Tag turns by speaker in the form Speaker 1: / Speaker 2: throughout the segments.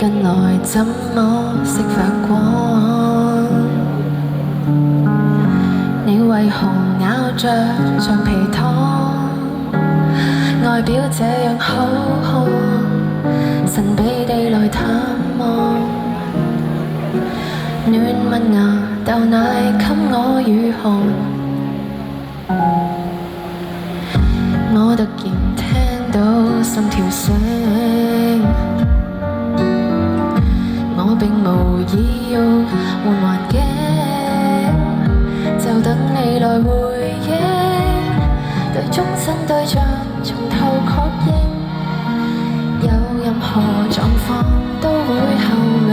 Speaker 1: 近來怎麼識發光？你為何咬着橡皮糖？外表這樣好看，神秘地來探望，暖吻牙豆奶給我御寒。我突然聽到心跳聲，我並無意要換環境，就等你來回應，對終身對象從頭確認，有任何狀況都會後明，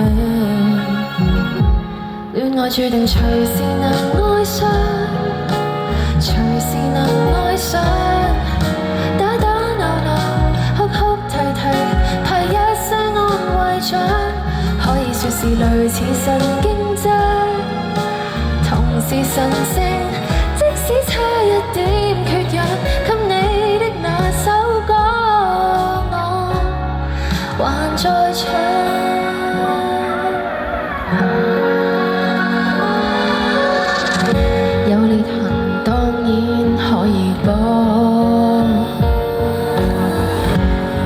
Speaker 1: 戀愛注定隨時能愛上，隨時能愛上，打打鬧鬧，哭哭啼啼，派一些安慰獎，可以說是類似神經質，同時神聖，即使差一點缺氧，給你的那首歌我還在唱。有裂痕當然可以幫，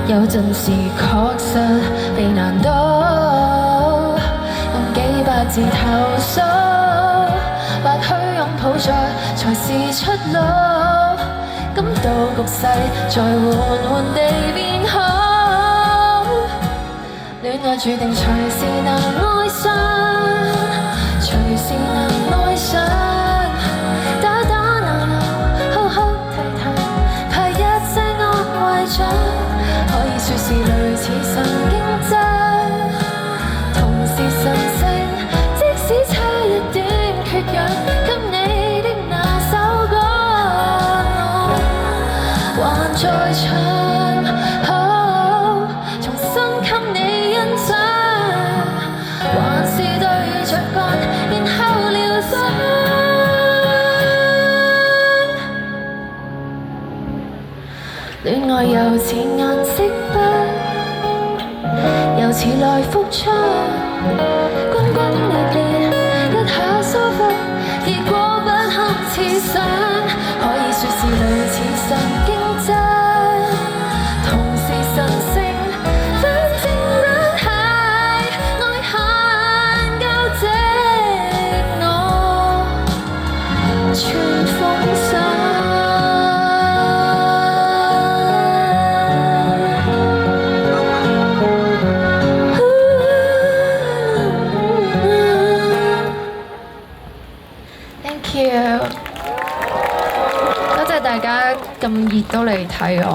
Speaker 1: 有陣時確實被難倒，用幾百字投訴，或許擁抱着才是出路，感到局勢再緩緩地變好，戀愛注定隨時能愛上，隨時能愛上，打打鬧鬧，哭哭啼啼，派一些安慰獎，可以說是類似神經質，同時神聖，即使差一點缺氧，給你的那首歌我還在唱，重新給你欣賞，還是對着幹，然後療傷。戀愛又似顏色筆，又似來福槍，轟轟烈烈，一下疏忽，結果不堪設想，可以說是類似神經質，同時神聖，反正不係愛恨交織，我全奉上。Thank you，多謝大家咁熱都嚟睇我。